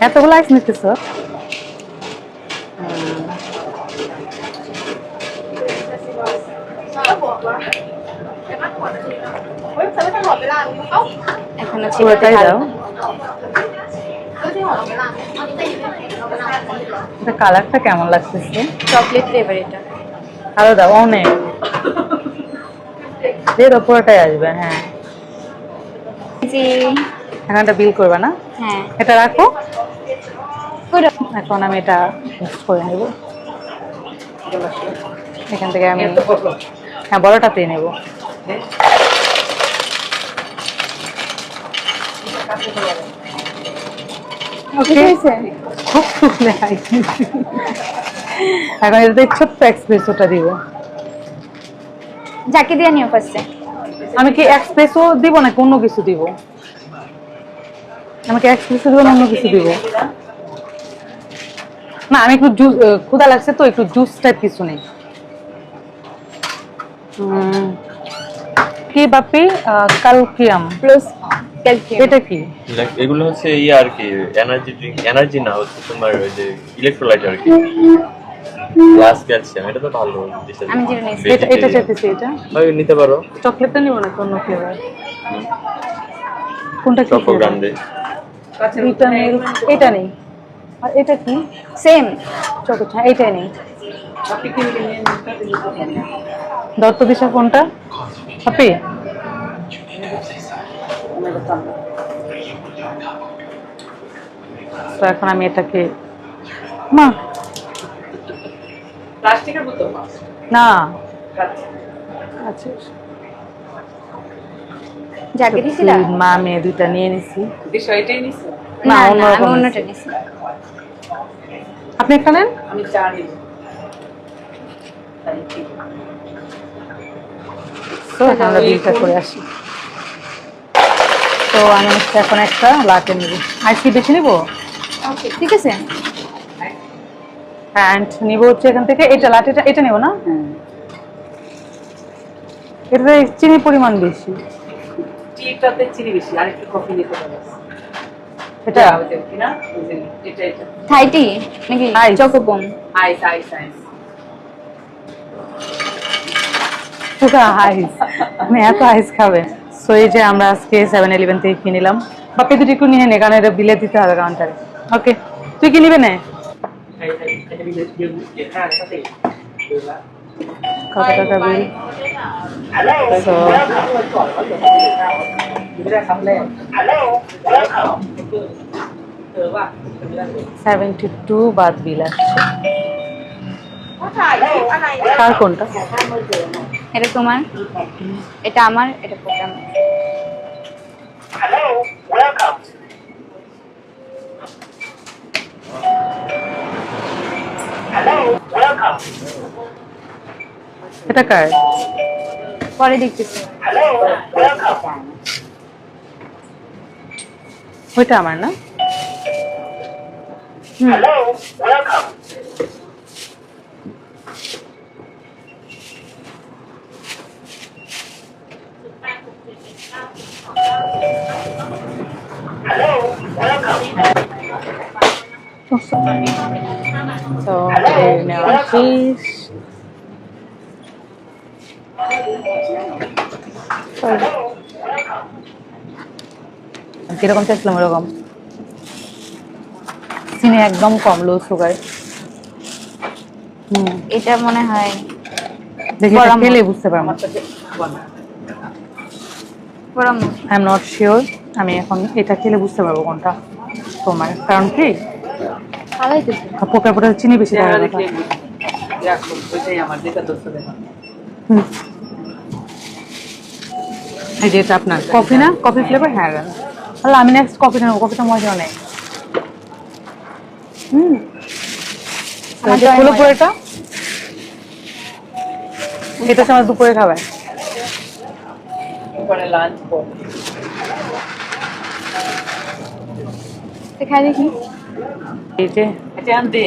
এতগুলো আইস নিতেছ? এখন আছে পুরোটাই দাও। এটা কালারটা কেমন লাগতেছে? চকলেট ফ্লেভার এটা। আরো দাও অনেক, দিয়ে দাও পুরোটাই আসবে। হ্যাঁ জি এখন এটা বিল করবে না? হ্যাঁ এটা রাখো। পুরো এখন আমি এটা মিক্স করে নেব। এখান থেকে আমি হ্যাঁ বড়টাতেই নেব। ওকে হয়েছে। খুব শুকনো এখন এটাতে ছোট্ট এক্সপ্রেসোটা দিব। যাকে দিয়ে নিও ফার্স্টে। আমি কি এক্সপ্রেসও দিব নাকি অন্য কিছু দিব? আমাকে এক্সপ্রেসও দিব না অন্য কিছু দিব? না আমি একটু জুস, ক্ষুধা লাগছে তো একটু জুস টাইপ কিছু নেই। কি বাপি ক্যালসিয়াম প্লাস ক্যালসিয়াম। এটা কি? এগুলো হচ্ছে ইয়ে আর কি, এনার্জি ড্রিঙ্ক, এনার্জি না, হচ্ছে তোমার ওই যে ইলেকট্রোলাইট আর কি, প্লাস ক্যালসিয়াম। এটা তো ভালো। আমি যেটা নিয়েছি এটা এটা চাইতেছি। এটা ওই নিতে পারো। চকলেটটা নিব না অন্য ফ্লেভার? কোনটা কি চকো গ্রান্ডে। এটা নেই, এটা নেই। আর এটা কি? সেম চকলেট, হ্যাঁ এইটাই নেই। দত্ত দিশা কোনটা আপনি? তো এখন আমি এটাকে মা প্লাস্টিকের বোতল না আচ্ছা যাকে দিছিলা। মা মেয়ে দুইটা নিয়ে নিছি। বিষয়টাই নিছে। না, না না অন্যরকম আমি অন্যটা নিছি। নিছি। আপনি একটা নেন। আমি চা নিব। তো আমরা বিলটা করে আসি। তো আমি এখন একটা লাটে নিব। আইস কি বেশি নিব? ওকে ঠিক আছে। অ্যান্ড নিব হচ্ছে এখান থেকে এটা লাটেটা, এটা নেব না? এটাতে চিনির পরিমাণ বেশি। টিটাতে চিনি বেশি, আর একটু কফি নিতে পারো। এটা কি না? এটা এটা থাইটি নাকি Ice. চকোপম? আইস আইস আইস। পুরো আইস, আমি এত আইস খাবে। সো এই যে আমরা আজকে 7-11 থেকে কিনিলাম। বাপি দুটো একটু নিয়ে নে, কারণ এটা বিলে দিতে হবে কাউন্টারে। ওকে তুই কি নিবে না? কত টাকা বিল? সো 72 বাদ বিল আসছে। কার কোনটা? এটা তোমার, এটা আমার, এটা প্রোগ্রাম। এটা কার? পরে দেখতেছি। ওইটা আমার না? তো নেওয়া শেষ। কিরকম চাইছিলাম ওরকম। চিনি একদম কম, লো সুগার। এটা মনে হয় দেখি এটা গরম খেলে বুঝতে পারবো। গরম। I am not sure. আমি এখন এটা খেলে বুঝতে পারবো কোনটা তোমার, কারণ কি ভালো হইতেছে। পোকা পোকা চিনি বেশি চেহারা থাকার দেখলে কথা। দেখো, ওইটাই আমার যেটা দোস্ত দেখা। হুম। এই যে এটা আপনার কফি না? Coffee flavour? হ্যাঁ তাহলে আমি নেক্সট কফিটা নেবো। কফিটা মজা অনেক। আমার হলো মজা। পুরোটা। এটা হচ্ছে আমার দুপুরে খাবার। পরে লাঞ্চ পর দেখাই দেখি। এই যে এটা আনতে